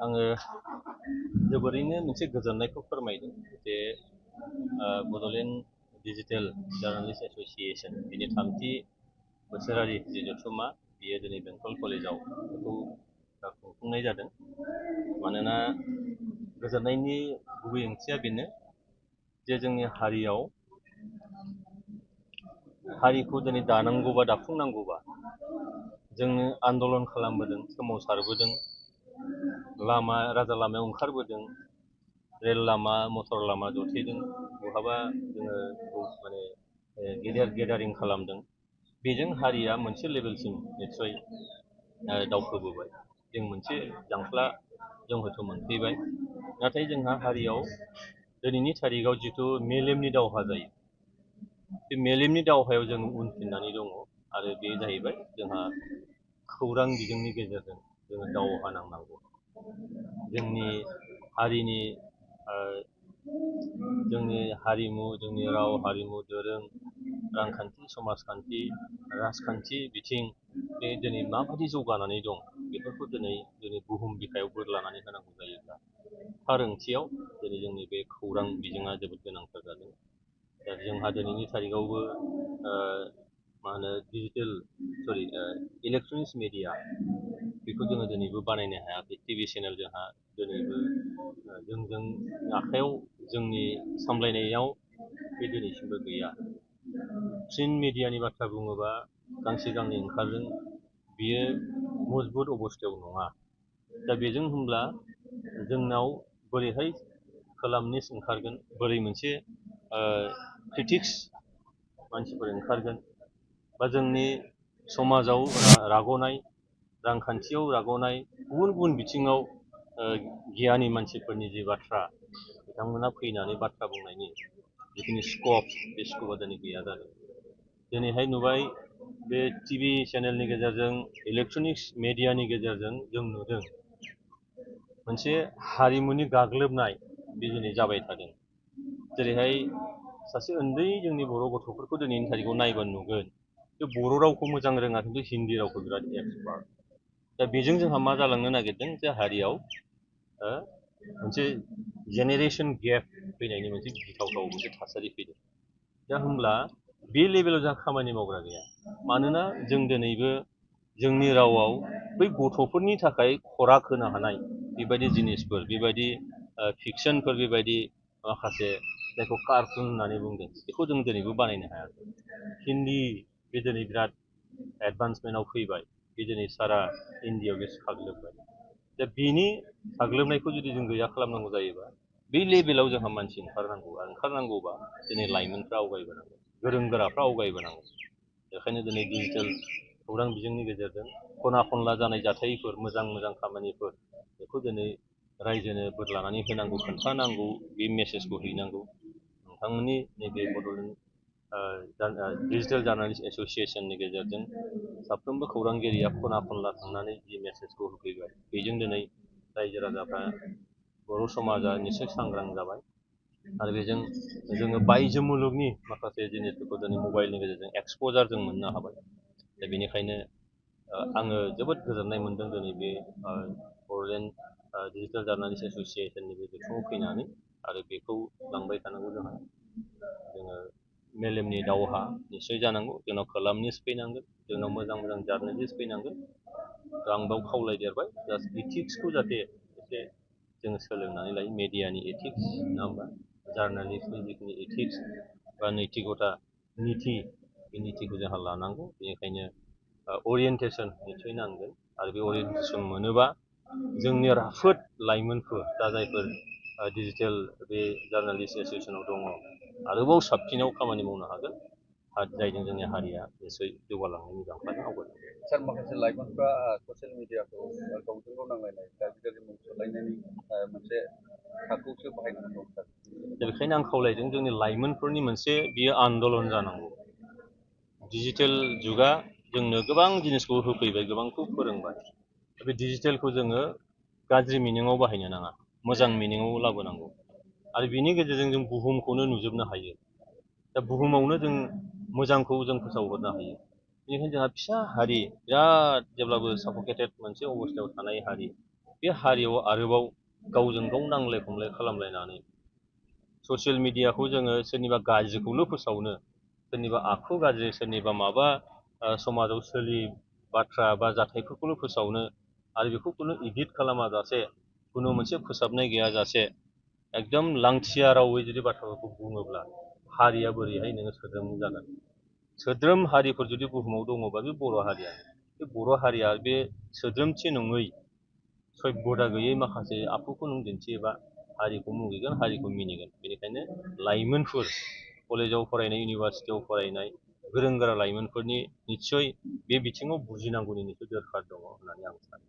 आङो जोबोरैनो मोनसे गोजोननायखौ फोरमायदों जे बड'लेण्ड डिजिटेल जार्नालिस्ट एस'सिएशन बिनि थामथि बोसोरारि जि जथुम्मा बियो दिनै बेंटल कलेजाव बेखौ खुंफुंनाय जादों। मानोना गोजोननायनि गुबै ओंथिया बेनो जे जोंनि हारिखौ दिनै दानांगौबा दाफुंनांगौबा जोंनो आन्दलन खालामबोदों, सोमावसारबोदों, राजा लामायाव ओंखारबोदों, रेल लामा, मटर लामा जथेदों, बहाबा जोङो माने गेदारिं खालामदों। बेजों हारिया मोनसे लेभेलसिम निस्सय दावखोबोबाय। जों मोनसे जांख्ला जों हयथ' मोनफैबाय। नाथाय जोंहा हारियाव दिनैनि थारिखआव जिथु मेलेमनि दावहा जायो, बे मेलेमनि दावहायाव जों उनफिननानै दङ आरो बे जाहैबाय जोंहा खौरां बिजोंनि गेजेरजों जोङो दावहा नांनांगौ। जोंनि हारिमु, जोंनि राव हारिमु, दोरों, रांखान्थि, समाजखान्थि, राजखान्थि बिथिं बे दिनै माबायदि जौगानानै दं बेफोरखौ दिनै बुहुम बिखायाव बोरलानानै होनांगौ जायोब्ला थार ओंथियाव दिनै जोंनि बे खौरां बिजोङा जोबोद गोनांथार जादों। दा जोंहा दिनैनि थारिखआवबो इलेक्ट्रनिक्स मिडिया बेखौ जोङो दिनैबो बानायनो हायाखै। टिभि चेनेल जोंहा दिनैबो जोंजों आखायाव जोंनि सामलायनायाव बे दिनैसिमबो गैया। प्रिन्ट मिडियानि बाथ्रा बुङोबा गांसे गांनै ओंखारदों, बियो मजबुत अबस्थायाव नङा। दा बेजों होनब्ला जोंनाव बोरैहाय कलामनिस्ट ओंखारगोन, बोरै मोनसे क्रिटिक्स मानसिफोर ओंखारगोन, बा जोंनि समाजाव राग'नाय, रांखान्थियाव राग'नाय, गुबुन गुबुन बिथिङाव गियानि मानसिफोरनि जि बाथ्रा बिथांमोना फैनानै बाथ्रा बुंनायनि जिखिनि स्कप, बे स्कपा दिनै गैया जादों। दिनैहाय नुबाय बे टिभि चेनेलनि गेजेरजों, इलेक्ट्रनिक्स मिडियानि गेजेरजों जों नुदों मोनसे हारिमुनि गाग्लोबनाय बे दिनै जाबाय थादों। जेरैहाय सासे उन्दै जोंनि बर' गथ'फोरखौ दिनैनि थारिखआव नायबा नुगोन बे बर' रावखौ मोजां रोङा, खिन्थु हिन्दी रावखौ बिराद एक्सपार्ट। दा बेजों जोंहा मा जालांनो नागिरदों जे हारियाव मोनसे जेनेरेसन गेप फैनायनि मोनसे गिथावथाव मोनसे थासारि फैदों। दा होमब्ला बे लेभेलाव जोंहा खामानि मावग्रा गैया। मानोना जों दिनैबो जोंनि रावाव बै गथ'फोरनि थाखाय खराग होनो हानाय बेबायदि जिनिसफोर, बेबायदि फिक्सनफोर, बेबायदि माखासे जायखौ कार्टुन होननानै बुंदों, बेखौ जों दिनैबो बानायनो हायाखै। हिन्दी बे दिनै बिराद एडभान्समेन्टआव फैबाय, बे दिनै सारा इण्डियाआव बे साग्लोबबाय। दा बेनि साग्लोबनायखौ जुदि जों गैया खालामनांगौ जायोबा बे लेभेलाव जोंहा मानसि ओंखारनांगौ। आरो ओंखारनांगौबा दिनै लाइमोनफ्रा आवगायबोनांगौ, गोरों गोराफ्रा आवगायबोनांगौ। बेखायनो दिनै डिजिटेल खौरां बिजोंनि गेजेरजों खना खनला जानाय जाथायफोर, मोजां मोजां खामानिफोर, बेखौ दिनै रायजोनो बोरलानानै होनांगौ, खोन्थानांगौ, बे मेसेजखौ हैनांगौ। नोंथांमोननि नैबे बड'लेण्ड डिजिटेल जार्नालिस्ट एस'सिएशननि गेजेरजों साफ्रोमबो खौरांगिरिया खना खनला थांनानै जि मेसेजखौ होफैबाय, बेजों दिनै रायजो राजाफ्रा, बर' समाजा निस्सय सांग्रां जाबाय। आरो बेजों जोङो बायजो मुलुगनि माखासे जिनिसफोरखौ दिनै मबाइलनि गेजेरजों एक्सप'जार जों मोननो हाबाय। दा बेनिखायनो आङो जोबोद गोजोननाय मोनदों दिनै बे बड'लेण्ड डिजिटेल जार्नालिस्ट एस'सिएशननि बे जथुमाव फैनानै। आरो बेखौ लांबाय थानांगौ जोङो मेलेमनि दावहा निस्सय जानांगौ। जोंनाव कलामनिस्ट फैनांगोन, जोंनाव मोजां मोजां जार्नालिस्ट फैनांगोन। आं बाव खावलायदेरबाय जास्ट इथिक्सखौ जाहाथे एसे जोङो सोलोंनानै लायो, मेडियानि एथिक्स, नङा होमबा, जार्नालिस्टनि जिखिनि एथिक्स बा नैतिकता, निथि, बे निथिखौ जोंहा लानांगौ। बेनिखायनो अरियेन्टेसन निस्सय नांगोन। आरो बे अरियेन्टेसन मोनोबा जोंनि राफोद लाइमोनफोर, दा जायफोर डिजिटेल बे जार्नालिस्ट एस'सिएशनाव दङ, आरोबाव साबसिनाव खामानि मावनो हागोन, जायजों जोंनि हारिया निस्सय जौगालांनायनि जांख्लाजों आवगायलांगोन। सार, माखासे लाइमोनफ्रा ससियेल मिडियाखौ गावजों गाव नांलायनाय, गाज्रि गाज्रि मुं सोलायनायनि मोनसे थाखोआवसो बाहायनानै दं सार। दा बेखायनो आं खावलायदों जोंनि लाइमोनफोरनि मोनसे बियो आन्दलन जानांगौ। डिजिटेल जुगा जोंनो गोबां जिनिसखौ होफैबाय, गोबांखौ फोरोंबाय। बे डिजिटेलखौ जोङो गाज्रि मिनिङाव बाहायनो नाङा, मोजां मिनिङाव लाबोनांगौ। आरो बिनि गेजेरजों जों बुहुमखौनो नुजोबनो हायो। दा बुहुमावनो जों मोजांखौ जों फोसावहरनो हायो। बेनिखायनो जोंहा फिसा हारि, बिराद जेब्लाबो साफकेटेड मोनसे अबस्थायाव थानाय हारि, बे हारियाव आरोबाव गावजों गाव नांलाय खमलाय खालामलायनानै ससियेल मिडियाखौ जोङो सोरनिबा गाज्रिखौल' फोसावनो, सोरनिबा आखु गाज्रि, सोरनिबा माबा समाजाव सोलि बाथ्रा बा जाथायफोरखौल' फोसावनो आरो बेखौ खुनु इदिट खालामाजासे, खुनु मोनसे फोसाबनाय गैयाजासे एकदम लांथिया रावै जुदि बाथ्राफोरखौ बुङोब्ला हारिया बोरैहाय नोङो सोद्रोम जागोन? सोद्रोम हारिफोर जुदि बुहुमाव दङबा बे बर' हारियानो। बे बर' हारिया बे सोद्रोमथि नङै, सभ्यता गैयै माखासे आखुखौ नों दिन्थियोबा हारिखौ मुगैगोन, हारिखौ मिनिगोन। बेनिखायनो लाइमोनफोर, कलेजाव फरायनाय, इउनिभारसिटियाव फरायनाय गोरों गोरा लाइमोनफोरनि निस्सय बे बिथिङाव बुजिनांगौनि निस्सय दरखार दङ होननानै आं सानो।